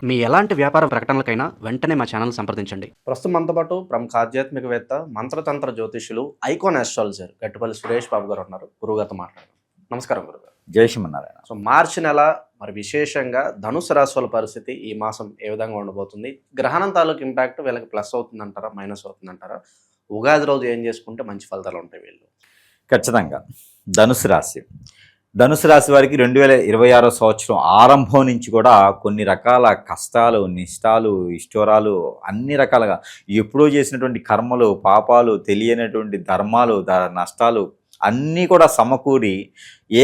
మీ ఎలాంటి వ్యాపార ప్రకటనలకైనా వెంటనే మా ఛానల్ సంప్రదించండి. ప్రస్తుతం మనతో పాటు ప్రముఖ ఆధ్యాత్మికవేత్త, మంత్రతంత్ర జ్యోతిషులు, ఐకాన్ ఆస్ట్రాలజర్ గట్టుపల్లి సురేష్ బాబు గారు ఉన్నారు. గురువుగారితో మాట్లాడదాం. నమస్కారం గురుగారు. జై శ్రీమన్నారాయణ. సో మార్చి నెల మరి విశేషంగా ధనుసు రాశి వాళ్ళ పరిస్థితి ఈ మాసం ఏ విధంగా ఉండబోతుంది? గ్రహణం తాలూకు ఇంపాక్ట్ వీళ్ళకి ప్లస్ అవుతుందంటారా, మైనస్ అవుతుందంటారా? ఉగాది రోజు ఏం చేసుకుంటే మంచి ఫలితాలు ఉంటాయి వీళ్ళు? ఖచ్చితంగా ధనుసు రాశి వారికి 2026 సంవత్సరం ఆరంభం నుంచి కూడా కొన్ని రకాల కష్టాలు, నిష్టాలు, ఇష్టోరాలు, అన్ని రకాలుగా ఎప్పుడో చేసినటువంటి కర్మలు, పాపాలు, తెలియనటువంటి ధర్మాలు, నష్టాలు అన్నీ కూడా సమకూడి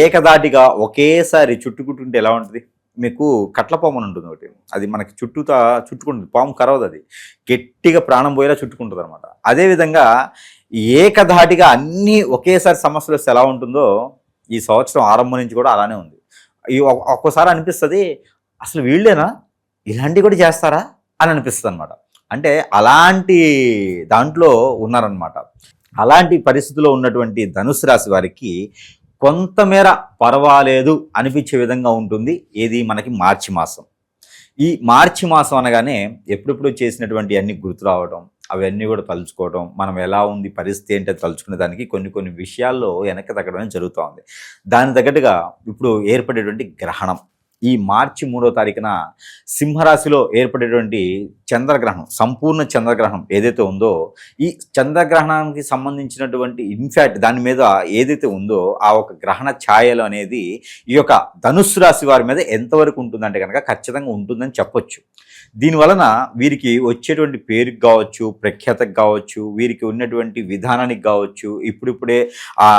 ఏకదాటిగా ఒకేసారి చుట్టుకుంటుంటే ఎలా ఉంటుంది? మీకు కట్లపాము అని ఉంటుంది ఒకటి, అది మనకి చుట్టుకుంటుంది. పాము కరవదు, అది గట్టిగా ప్రాణం పోయేలా చుట్టుకుంటుంది అనమాట. అదేవిధంగా ఏకధాటిగా అన్నీ ఒకేసారి సమస్యలు వస్తే ఎలా ఉంటుందో ఈ సంవత్సరం ఆరంభం నుంచి కూడా అలానే ఉంది. ఒక్కోసారి అనిపిస్తుంది, అసలు వీళ్ళేనా ఇలాంటివి కూడా చేస్తారా అని అనిపిస్తుంది అనమాట. అంటే అలాంటి దాంట్లో ఉన్నారనమాట. అలాంటి పరిస్థితిలో ఉన్నటువంటి ధనుసు రాశి వారికి కొంతమేర పర్వాలేదు అనిపించే విధంగా ఉంటుంది. ఏది మనకి మార్చి మాసం. ఈ మార్చి మాసం అనగానే ఎప్పుడెప్పుడు చేసినటువంటి అన్ని గుర్తు రావడం, అవన్నీ కూడా తలుచుకోవడం, మనం ఎలా ఉంది పరిస్థితి ఏంటో తలుచుకునే దానికి కొన్ని విషయాల్లో వెనక్కి తగ్గడం జరుగుతూ ఉంది. దాని తగ్గట్టుగా ఇప్పుడు ఏర్పడేటువంటి గ్రహణం ఈ మార్చి 3వ తారీఖున సింహరాశిలో ఏర్పడేటువంటి చంద్రగ్రహణం, సంపూర్ణ చంద్రగ్రహణం ఏదైతే ఉందో, ఈ చంద్రగ్రహణానికి సంబంధించినటువంటి ఇన్ఫాక్ట్ దాని మీద ఏదైతే ఉందో ఆ ఒక గ్రహణ ఛాయలు అనేది ఈ యొక్క ధనుస్సు రాశి వారి మీద ఎంతవరకు ఉంటుందంటే కనుక ఖచ్చితంగా ఉంటుందని చెప్పొచ్చు. దీనివలన వీరికి వచ్చేటువంటి పేరుకి కావచ్చు, ప్రఖ్యాతకు కావచ్చు, వీరికి ఉన్నటువంటి విధానానికి కావచ్చు, ఇప్పుడిప్పుడే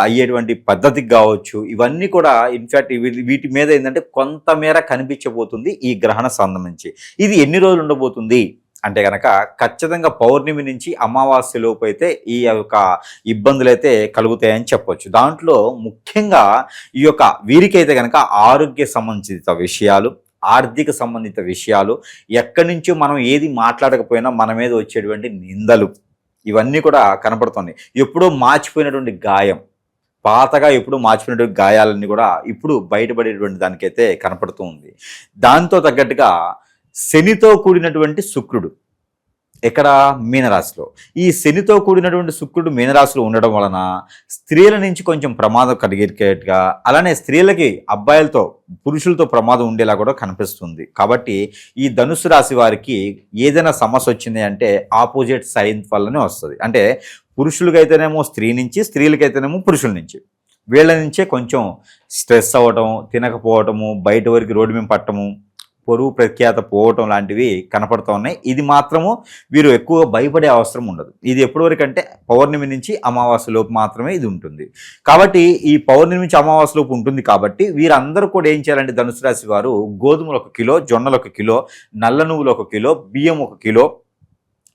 అయ్యేటువంటి పద్ధతికి కావచ్చు, ఇవన్నీ కూడా ఇన్ఫ్యాక్ట్ వీటి మీద ఏంటంటే కొంతమేర కనిపించబోతుంది ఈ గ్రహణ సంబంధించి. ఇది ఎన్ని రోజులు ఉండబోతుంది అంటే కనుక ఖచ్చితంగా పౌర్ణమి నుంచి అమావాస్య లోపు అయితే ఈ యొక్క ఇబ్బందులు అయితే కలుగుతాయని చెప్పొచ్చు. దాంట్లో ముఖ్యంగా ఈ యొక్క వీరికైతే కనుక ఆరోగ్య సంబంధిత విషయాలు, ఆర్థిక సంబంధిత విషయాలు, ఎక్కడి నుంచో మనం ఏది మాట్లాడకపోయినా మన మీద వచ్చేటువంటి నిందలు, ఇవన్నీ కూడా కనపడుతున్నాయి. ఎప్పుడో మార్చిపోయినటువంటి గాయం, పాతగా ఎప్పుడు మార్చిపోయినటువంటి గాయాలన్నీ కూడా ఇప్పుడు బయటపడేటువంటి దానికైతే కనపడుతూ ఉంది. దాంతో తగ్గట్టుగా శనితో కూడినటువంటి శుక్రుడు ఎక్కడ మీనరాశిలో, ఈ శనితో కూడినటువంటి శుక్రుడు మీనరాశిలో ఉండడం వలన స్త్రీల నుంచి కొంచెం ప్రమాదం కలిగేట్టుగా, అలానే స్త్రీలకి అబ్బాయిలతో, పురుషులతో ప్రమాదం ఉండేలా కూడా కనిపిస్తుంది. కాబట్టి ఈ ధనుసు రాశి వారికి ఏదైనా సమస్య వచ్చింది అంటే ఆపోజిట్ సైన్ వల్లనే వస్తుంది. అంటే పురుషులకైతేనేమో స్త్రీ నుంచి, స్త్రీలకైతేనేమో పురుషుల నుంచి. వీళ్ళ నుంచే కొంచెం స్ట్రెస్ అవ్వటం, తినకపోవటము, బయట వరకు రోడ్డు మీద పట్టము, పొరుగు ప్రఖ్యాత పోవటం లాంటివి కనపడుతూ ఉన్నాయి. ఇది మాత్రము వీరు ఎక్కువగా భయపడే అవసరం ఉండదు. ఇది ఎప్పటి వరకు అంటే పౌర్ణమి నుంచి అమావాస్య లోపు మాత్రమే ఇది ఉంటుంది. కాబట్టి ఈ పౌర్ణమి నుంచి అమావాస్య లోపు ఉంటుంది. కాబట్టి వీరందరూ కూడా ఏం చేయాలంటే ధనుసు రాశి వారు గోధుమలు 1 కిలో, జొన్నలు 1 కిలో, నల్ల నువ్వులు 1 కిలో, బియ్యం 1 కిలో,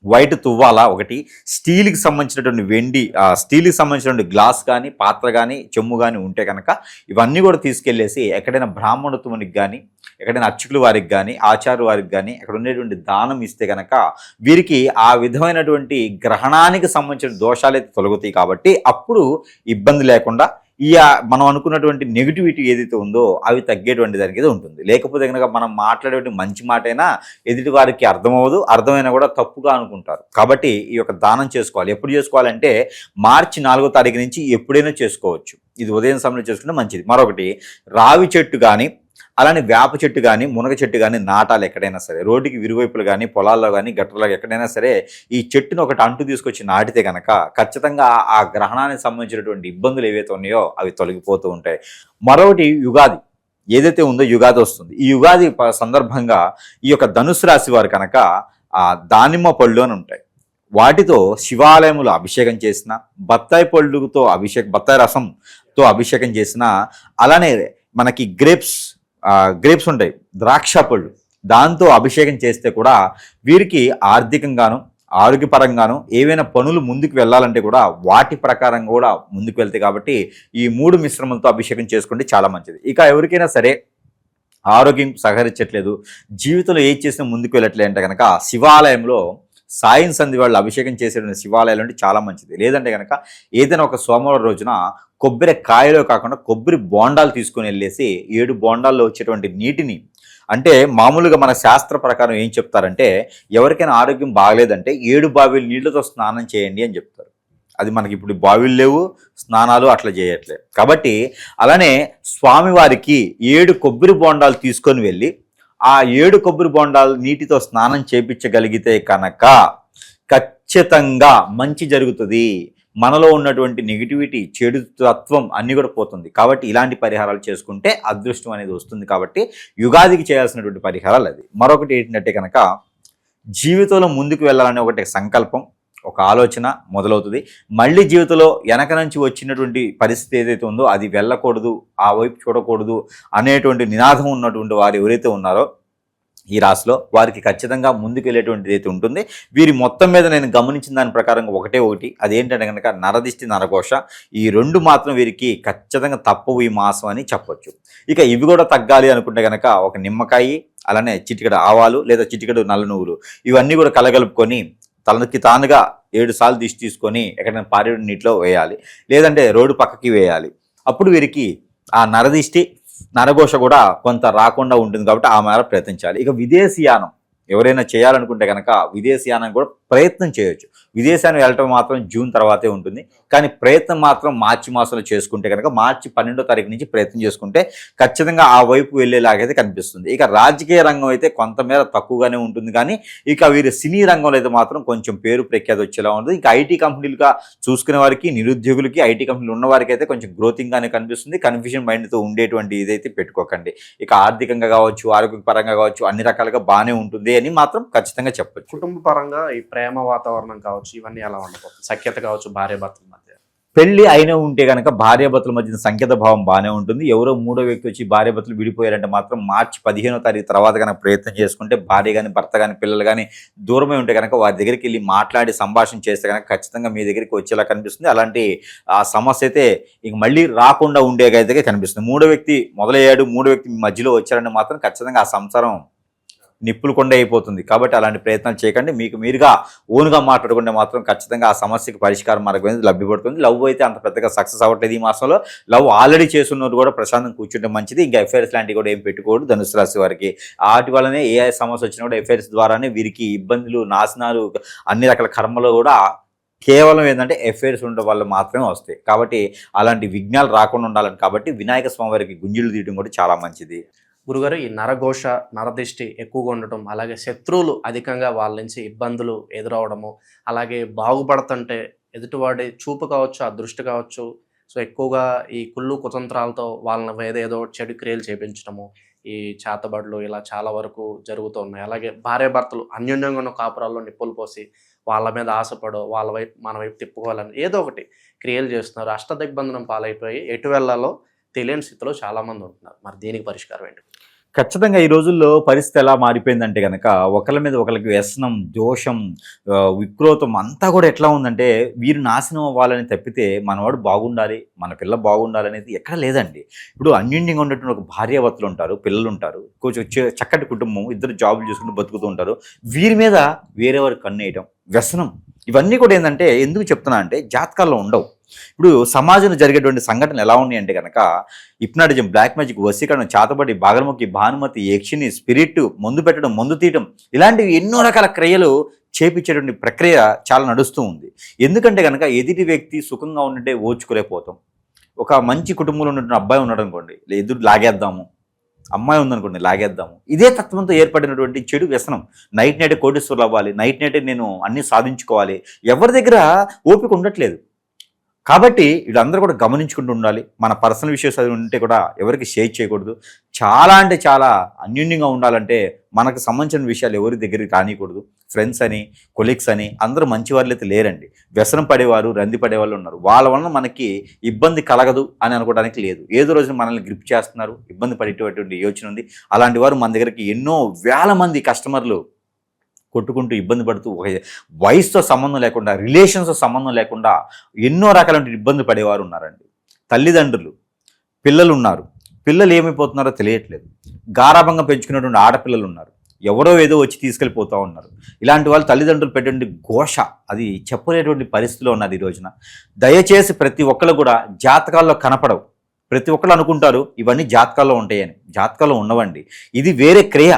వైట్ తువ్వాల 1, స్టీల్కి సంబంధించినటువంటి వెండి, స్టీల్కి సంబంధించినటువంటి గ్లాస్ కానీ, పాత్ర కానీ, చెమ్ము కానీ ఉంటే కనుక ఇవన్నీ కూడా తీసుకెళ్లేసి ఎక్కడైనా బ్రాహ్మణత్వానికి కానీ, ఎక్కడైనా అర్చకుల వారికి కానీ, ఆచార్య వారికి కానీ అక్కడ ఉండేటువంటి దానం ఇస్తే కనుక వీరికి ఆ విధమైనటువంటి గ్రహణానికి సంబంధించిన దోషాలైతే తొలగుతాయి. కాబట్టి అప్పుడు ఇబ్బంది లేకుండా ఈ మనం అనుకున్నటువంటి నెగిటివిటీ ఏదైతే ఉందో అవి తగ్గేటువంటి దానికి ఉంటుంది. లేకపోతే కనుక మనం మాట్లాడేటువంటి మంచి మాటైనా ఎదుటి వారికి అర్థమవ్వదు, అర్థమైనా కూడా తప్పుగా అనుకుంటారు. కాబట్టి ఈ యొక్క దానం చేసుకోవాలి. ఎప్పుడు చేసుకోవాలంటే మార్చి 4వ తారీఖు నుంచి ఎప్పుడైనా చేసుకోవచ్చు. ఇది ఉదయం సమయంలో చేసుకుంటే మంచిది. మరొకటి, రావి చెట్టు కానీ, అలానే వేప చెట్టు కానీ, మునగ చెట్టు కానీ నాటాలి. ఎక్కడైనా సరే రోడ్డుకి విరువైపులు కానీ, పొలాల్లో కానీ, గట్టర్లో ఎక్కడైనా సరే ఈ చెట్టును ఒకటి అంటు తీసుకొచ్చి నాటితే కనుక ఖచ్చితంగా ఆ గ్రహణానికి సంబంధించినటువంటి ఇబ్బందులు ఏవైతే ఉన్నాయో అవి తొలగిపోతూ ఉంటాయి. మరొకటి, యుగాది ఏదైతే ఉందో యుగాది వస్తుంది. ఈ యుగాది సందర్భంగా ఈ యొక్క ధనుసు రాశి వారు కనుక దానిమ్మ పళ్ళు అని ఉంటాయి, వాటితో శివాలయములు అభిషేకం చేసిన, బత్తాయి పళ్ళుతో బత్తాయి రసంతో అభిషేకం చేసిన, అలానే మనకి గ్రేప్స్ ఉంటాయి, ద్రాక్ష పళ్ళు, దాంతో అభిషేకం చేస్తే కూడా వీరికి ఆర్థికంగాను, ఆరోగ్యపరంగాను ఏవైనా పనులు ముందుకు వెళ్ళాలంటే కూడా వాటి ప్రకారం కూడా ముందుకు వెళ్తాయి. కాబట్టి ఈ 3 మిశ్రమంతో అభిషేకం చేసుకుంటే చాలా మంచిది. ఇక ఎవరికైనా సరే ఆరోగ్యం సహకరించట్లేదు, జీవితంలో ఏది చేసినా ముందుకు వెళ్ళట్లేదు అంటే కనుక శివాలయంలో సాయం సంధి వాళ్ళు అభిషేకం చేసేటువంటి శివాలయాలు అంటే చాలా మంచిది. లేదంటే కనుక ఏదైనా ఒక సోమవారం రోజున కొబ్బరి కాయలో కాకుండా కొబ్బరి బోండాలు తీసుకొని వెళ్ళేసి 7 బోండాల్లో వచ్చేటువంటి నీటిని, అంటే మామూలుగా మన శాస్త్ర ప్రకారం ఏం చెప్తారంటే ఎవరికైనా ఆరోగ్యం బాగలేదంటే 7 బావిల నీళ్లతో స్నానం చేయండి అని చెప్తారు. అది మనకి ఇప్పుడు బావిలు లేవు, స్నానాలు అట్లా చేయట్లేదు. కాబట్టి అలానే స్వామివారికి 7 కొబ్బరి బోండాలు తీసుకొని వెళ్ళి ఆ 7 కొబ్బరి బోండాలు నీటితో స్నానం చేపించగలిగితే కనుక ఖచ్చితంగా మంచి జరుగుతుంది. మనలో ఉన్నటువంటి నెగిటివిటీ, చెడు తత్వం అన్నీ కూడా పోతుంది. కాబట్టి ఇలాంటి పరిహారాలు చేసుకుంటే అదృష్టం అనేది వస్తుంది. కాబట్టి యుగాదికి చేయాల్సినటువంటి పరిహారాలు అది. మరొకటి ఏంటంటే కనుక జీవితంలో ముందుకు వెళ్ళాలనే ఒకటి సంకల్పం, ఒక ఆలోచన మొదలవుతుంది. మళ్ళీ జీవితంలో వెనక నుంచి వచ్చినటువంటి పరిస్థితి ఏదైతే ఉందో అది వెళ్ళకూడదు, ఆ వైపు చూడకూడదు అనేటువంటి నినాదం ఉన్నటువంటి వారు ఎవరైతే ఉన్నారో ఈ రాశిలో వారికి ఖచ్చితంగా ముందుకు వెళ్ళేటువంటిది అయితే ఉంటుంది. వీరి మొత్తం మీద నేను గమనించిన దాని ప్రకారంగా ఒకటి అదేంటంటే కనుక నరదిష్టి, నరఘోష ఈ 2 మాత్రం వీరికి ఖచ్చితంగా తప్పవు ఈ మాసం అని చెప్పొచ్చు. ఇక ఇవి కూడా తగ్గాలి అనుకుంటే కనుక ఒక నిమ్మకాయ, అలానే చిటికెడు ఆవాలు లేదా చిటికెడు నల్ల నువ్వులు ఇవన్నీ కూడా కలగలుపుకొని తనకి తానుగా 7 సార్లు దిష్టి తీసుకొని ఎక్కడైనా పారేడు నీటిలో వేయాలి, లేదంటే రోడ్డు పక్కకి వేయాలి. అప్పుడు వీరికి ఆ నరదిష్టి, నరఘోష కూడా కొంత రాకుండా ఉంటుంది. కాబట్టి ఆ మేర ప్రయత్నించాలి. ఇక విదేశీయానం ఎవరైనా చేయాలనుకుంటే కనుక విదేశీయానం కూడా ప్రయత్నం చేయొచ్చు. విదేశాన్ని వెళ్ళటం మాత్రం జూన్ తర్వాతే ఉంటుంది. కానీ ప్రయత్నం మాత్రం మార్చి మాసంలో చేసుకుంటే కనుక మార్చి 12వ తారీఖు నుంచి ప్రయత్నం చేసుకుంటే ఖచ్చితంగా ఆ వైపు వెళ్ళేలాగైతే కనిపిస్తుంది. ఇక రాజకీయ రంగం అయితే కొంతమేర తక్కువగానే ఉంటుంది. కానీ ఇక వీరి సినీ రంగంలో అయితే మాత్రం కొంచెం పేరు ప్రఖ్యాతి వచ్చేలా ఉంటుంది. ఇక ఐటీ కంపెనీలుగా చూసుకునే వారికి, నిరుద్యోగులకి, ఐటీ కంపెనీలు ఉన్న వారికి అయితే కొంచెం గ్రోతింగ్గానే కనిపిస్తుంది. కన్ఫ్యూజన్ మైండ్తో ఉండేటువంటి ఇదైతే పెట్టుకోకండి. ఇక ఆర్థికంగా కావచ్చు, ఆరోగ్యపరంగా కావచ్చు అన్ని రకాలుగా బాగానే ఉంటుంది అని మాత్రం ఖచ్చితంగా చెప్పొచ్చు. కుటుంబ పరంగా ఈ ప్రేమ వాతావరణం కావచ్చు, ఇవన్నీ ఎలా ఉండబోతుంది? సఖ్యత కావచ్చు భార్యాభర్తల మధ్య. పెళ్లి అయినా ఉంటే కనుక భార్యాభర్తల మధ్య సంకేత భావం బాగానే ఉంటుంది. ఎవరో మూడో వ్యక్తి వచ్చి భార్యాభర్తలు విడిపోయారంటే మాత్రం మార్చి 15వ తారీఖు తర్వాత కనుక ప్రయత్నం చేసుకుంటే భార్య కానీ, భర్త కానీ, పిల్లలు కానీ దూరమే ఉంటే కనుక వారి దగ్గరికి వెళ్ళి మాట్లాడి సంభాషణ చేస్తే కనుక ఖచ్చితంగా మీ దగ్గరికి వచ్చేలా కనిపిస్తుంది. అలాంటి ఆ సమస్య అయితే ఇంక మళ్ళీ రాకుండా ఉండేగైతే కనిపిస్తుంది. మూడో వ్యక్తి మొదలయ్యాడు, మూడో వ్యక్తి మీ మధ్యలో వచ్చారంటే మాత్రం ఖచ్చితంగా ఆ సంసారం నిప్పులు కొండ అయిపోతుంది. కాబట్టి అలాంటి ప్రయత్నాలు చేయకండి. మీకు మీరుగా ఓన్గా మాట్లాడుకుంటే మాత్రం ఖచ్చితంగా ఆ సమస్యకి పరిష్కారం మార్గం అనేది లభ్యపడుతుంది. లవ్ అయితే అంత పెద్దగా సక్సెస్ అవ్వట్లేదు ఈ మాసంలో. లవ్ ఆల్రెడీ చేస్తున్నది కూడా ప్రశాంతం కూర్చుంటే మంచిది. ఇంకా ఎఫ్ఐఆర్స్ లాంటివి కూడా ఏం పెట్టుకోడు ధనుసు రాశి వారికి. వాటి వల్లనే ఏ సమస్య వచ్చినా కూడా ఎఫ్ఐఆర్స్ ద్వారానే వీరికి ఇబ్బందులు, నాశనాలు, అన్ని రకాల కర్మలు కూడా కేవలం ఏంటంటే ఎఫ్ఐఆర్స్ ఉండడం వల్ల మాత్రమే వస్తాయి. కాబట్టి అలాంటి విఘ్నాలు రాకుండా ఉండాలని కాబట్టి వినాయక స్వామి వారికి గుంజులు తీయడం కూడా చాలా మంచిది. గురుగారు, ఈ నరఘోష, నరదిష్టి ఎక్కువగా ఉండటం, అలాగే శత్రువులు అధికంగా వాళ్ళ నుంచి ఇబ్బందులు ఎదురవడము, అలాగే బాగుపడుతుంటే ఎదుటివాడి చూపు కావచ్చు, ఆ దృష్టి కావచ్చు, సో ఎక్కువగా ఈ కుళ్ళు కుతంత్రాలతో వాళ్ళని ఏదో చెడు క్రియలు చేపించడము, ఈ చేతబడులు ఇలా చాలా వరకు జరుగుతూ ఉన్నాయి. అలాగే భార్యాభర్తలు అన్యోన్యంగా ఉన్న కాపురాల్లో నిప్పులు పోసి వాళ్ళ మీద ఆశపడో, వాళ్ళ వైపు మన వైపు తిప్పుకోవాలని ఏదో ఒకటి క్రియలు చేస్తున్నారు. అష్టదిగ్బంధనం పాలైపోయి ఎటు వెళ్ళాలో తెలియని స్థితిలో చాలామంది ఉంటున్నారు. మరి దీనికి పరిష్కారం ఏంటి? ఖచ్చితంగా ఈ రోజుల్లో పరిస్థితి ఎలా మారిపోయిందంటే కనుక ఒకళ్ళ మీద ఒకరికి వ్యసనం, దోషం, విక్రోధం అంతా కూడా ఎట్లా ఉందంటే వీరు నాశనం అవ్వాలని తప్పితే మనవాడు బాగుండాలి, మన పిల్ల బాగుండాలి అనేది ఎక్కడ లేదండి. ఇప్పుడు అన్యోన్యంగా ఉన్నటువంటి ఒక భార్యాభర్తలు ఉంటారు, పిల్లలు ఉంటారు, కొంచెం చక్కటి కుటుంబం, ఇద్దరు జాబులు చేసుకుంటూ బతుకుతూ ఉంటారు. వీరి మీద వేరే వారికి కన్నేయటం, వ్యసనం, ఇవన్నీ కూడా ఏంటంటే ఎందుకు చెప్తున్నా అంటే జాతకాల్లో ఉండవు. ఇప్పుడు సమాజంలో జరిగేటువంటి సంఘటనలు ఎలా ఉన్నాయి అంటే కనుక హిప్నాటిజం, బ్లాక్ మ్యాజిక్, వశీకరణ, చాతబడి, బాగరముఖి, భానుమతి, యక్షిని, స్పిరిట్, మందు పెట్టడం, మందు తీయటం, ఇలాంటివి ఎన్నో రకాల క్రియలు చేపించేటువంటి ప్రక్రియ చాలా నడుస్తూ ఉంది. ఎందుకంటే కనుక ఎదుటి వ్యక్తి సుఖంగా ఉంటే ఓర్చుకోలేకపోతాం. ఒక మంచి కుటుంబంలో ఉన్నటువంటి అబ్బాయి ఉన్నాడు అనుకోండి, ఎదురు లాగేద్దాము, అమ్మాయి ఉందనుకోండి లాగేద్దాము. ఇదే తత్వంతో ఏర్పడినటువంటి చెడు వ్యసనం. నైట్ కోటేశ్వరులు అవ్వాలి, నైట్ నేను అన్నీ సాధించుకోవాలి, ఎవరి దగ్గర ఓపిక ఉండట్లేదు. కాబట్టి వీళ్ళందరూ కూడా గమనించుకుంటూ ఉండాలి. మన పర్సనల్ విషయస్ అది ఉంటే కూడా ఎవరికి షేర్ చేయకూడదు. చాలా అంటే చాలా అన్యోన్యంగా ఉండాలంటే మనకు సంబంధించిన విషయాలు ఎవరి దగ్గరికి రానియకూడదు. ఫ్రెండ్స్ అని, కొలీగ్స్ అని అందరూ మంచి వాళ్ళు అయితే లేరండి. వ్యసనం పడేవారు, రంది పడేవాళ్ళు ఉన్నారు. వాళ్ళ వలన మనకి ఇబ్బంది కలగదు అని అనుకోవడానికి లేదు. ఏదో రోజున మనల్ని గ్రిప్ చేస్తున్నారు, ఇబ్బంది పడేటటువంటి యోచన ఉంది. అలాంటి వారు మన దగ్గరికి ఎన్నో వేల మంది కస్టమర్లు కొట్టుకుంటూ ఇబ్బంది పడుతూ వయసుతో సంబంధం లేకుండా, రిలేషన్స్తో సంబంధం లేకుండా ఎన్నో రకాల ఇబ్బంది పడేవారు ఉన్నారండి. తల్లిదండ్రులు, పిల్లలు ఉన్నారు, పిల్లలు ఏమైపోతున్నారో తెలియట్లేదు. గారాభంగా పెంచుకునేటువంటి ఆడపిల్లలు ఉన్నారు, ఎవరో ఏదో వచ్చి తీసుకెళ్ళిపోతూ ఉన్నారు. ఇలాంటి వాళ్ళు తల్లిదండ్రులు పెట్టే ఘోష అది చెప్పలేటువంటి పరిస్థితిలో ఉన్నారు ఈ రోజున. దయచేసి ప్రతి ఒక్కరు కూడా జాతకాల్లో కనపడవు. ప్రతి ఒక్కరు అనుకుంటారు ఇవన్నీ జాతకాల్లో ఉంటాయని. జాతకాల్లో ఉండవండి. ఇది వేరే క్రియ,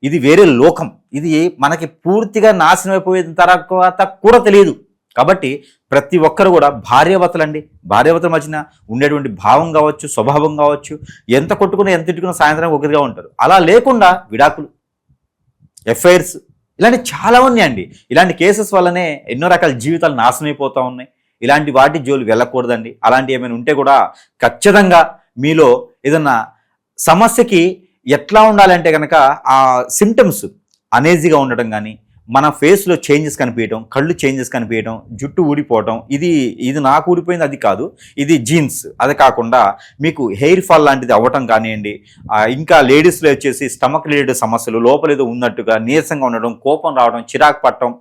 ఇది వేరే లోకం. ఇది మనకి పూర్తిగా నాశనం అయిపోయిన తర్వాత కూడా తెలియదు. కాబట్టి ప్రతి ఒక్కరు కూడా భార్యాభర్తలండి, భార్యాభర్తల మధ్యన ఉండేటువంటి భావం కావచ్చు, స్వభావం కావచ్చు, ఎంత కొట్టుకున్నా ఎంత తిట్టుకున్నా సాయంత్రం ఒకరిగా ఉంటారు. అలా లేకుండా విడాకులు, ఎఫ్ఐఆర్స్ ఇలాంటి చాలా ఉన్నాయండి. ఇలాంటి కేసెస్ వల్లనే ఎన్నో రకాల జీవితాలు నాశనం అయిపోతూ ఉన్నాయి. ఇలాంటి వాటి జోలు వెళ్ళకూడదండి. అలాంటి ఏమైనా ఉంటే కూడా ఖచ్చితంగా మీలో ఏదన్నా సమస్యకి ఎట్లా ఉండాలంటే కనుక ఆ సిమ్టమ్స్ అనేజీగా ఉండటం కానీ, మన ఫేస్లో చేంజెస్ కనిపించడం, కళ్ళు చేంజెస్ కనిపించడం, జుట్టు ఊడిపోవటం, ఇది నాకు ఊడిపోయింది అది కాదు, ఇది జీన్స్, అది కాకుండా మీకు హెయిర్ ఫాల్ లాంటిది అవ్వటం కానివ్వండి, ఇంకా లేడీస్లో వచ్చేసి స్టమక్ రిలేటెడ్ సమస్యలు, లోపల ఏదో ఉన్నట్టుగా నీరసంగా ఉండడం, కోపం రావడం, చిరాకు పట్టడం,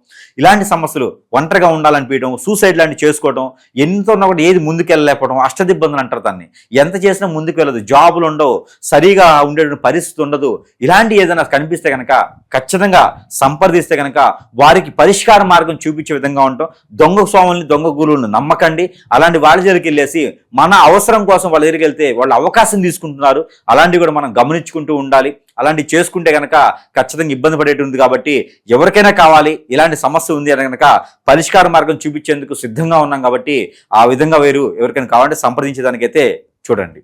ఇలాంటి సమస్యలు, ఒంటరిగా ఉండాలనిపించడం, సూసైడ్ లాంటివి చేసుకోవడం, ఎంత ఉన్నా కూడా ఏది ముందుకెళ్ళలేకపోవడం, అష్టదిబ్బందులు అంటారు దాన్ని. ఎంత చేసినా ముందుకు వెళ్ళదు, జాబులు ఉండవు, సరిగా ఉండే పరిస్థితి ఉండదు. ఇలాంటి ఏదైనా కనిపిస్తే కనుక ఖచ్చితంగా సంప్రదిస్తే కనుక వారికి పరిష్కార మార్గం చూపించే విధంగా ఉంటాం. దొంగ స్వాముల్ని, దొంగ గురువులను నమ్మకండి. అలాంటి వాళ్ళ దగ్గరికి వెళ్ళేసి మన అవసరం కోసం వాళ్ళ దగ్గరికి వెళ్తే వాళ్ళు అవకాశం తీసుకుంటున్నారు. అలాంటివి కూడా మనం గమనించుకుంటూ ఉండాలి. అలాంటివి చేసుకుంటే కనుక ఖచ్చితంగా ఇబ్బంది పడేటుంది. కాబట్టి ఎవరికైనా కావాలి ఇలాంటి సమస్య ఉంది అని కనుక పరిష్కార మార్గం చూపించేందుకు సిద్ధంగా ఉన్నాం. కాబట్టి ఆ విధంగా ఎవరికైనా కావాలంటే సంప్రదించేదానికైతే చూడండి.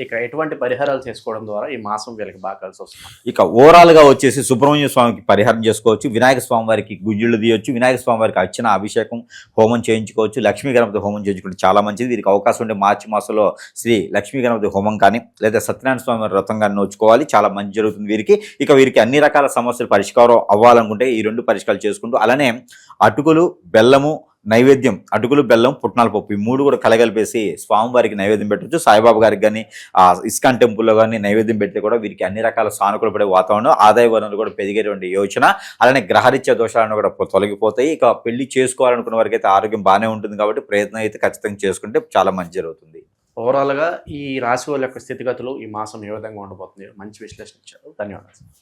ఇక ఎటువంటి పరిహారాలు చేసుకోవడం ద్వారా ఈ మాసం వీళ్ళకి బాగా కలిసి వస్తుంది? ఇక ఓవరాల్గా వచ్చేసి సుబ్రహ్మణ్య స్వామికి పరిహారం చేసుకోవచ్చు, వినాయక స్వామి వారికి గుంజుళ్ళు తీయొచ్చు, వినాయక స్వామి వారికి అర్చన, అభిషేకం, హోమం చేయించుకోవచ్చు, లక్ష్మీ గణపతి హోమం చేయించుకుంటే చాలా మంచిది. వీరికి అవకాశం ఉంటే మార్చి మాసంలో శ్రీ లక్ష్మీ గణపతి హోమం కానీ లేదా సత్యనారాయణ స్వామి వారి వ్రతం కానీ నోచుకోవాలి. చాలా మంచి జరుగుతుంది వీరికి. ఇక వీరికి అన్ని రకాల సమస్యలు పరిష్కారం అవ్వాలనుకుంటే ఈ రెండు పరిష్కారాలు చేసుకుంటూ, అలానే అటుకులు, బెల్లము నైవేద్యం, అటుకులు, బెల్లం, పుట్నాల పప్పు, ఈ మూడు కూడా కలగలిపేసి స్వామివారికి నైవేద్యం పెట్టవచ్చు. సాయిబాబా గారికి కానీ ఇస్కాన్ టెంపుల్లో కానీ నైవేద్యం పెడితే కూడా వీరికి అన్ని రకాల సానుకూల పడే వాతావరణం, ఆదాయ వనరులు కూడా పెరిగేటువంటి యోచన, అలానే గ్రహరీత్యా దోషాలను కూడా తొలగిపోతాయి. ఇక పెళ్లి చేసుకోవాలనుకున్న వారికి అయితే ఆరోగ్యం బాగానే ఉంటుంది. కాబట్టి ప్రయత్నం అయితే ఖచ్చితంగా చేసుకుంటే చాలా మంచి జరుగుతుంది. ఓవరాల్గా ఈ రాశి వాళ్ళ యొక్క స్థితిగతులు ఈ మాసం ఏ విధంగా ఉండబోతుంది మంచి విశ్లేషణ ఇచ్చారు. ధన్యవాదాలు.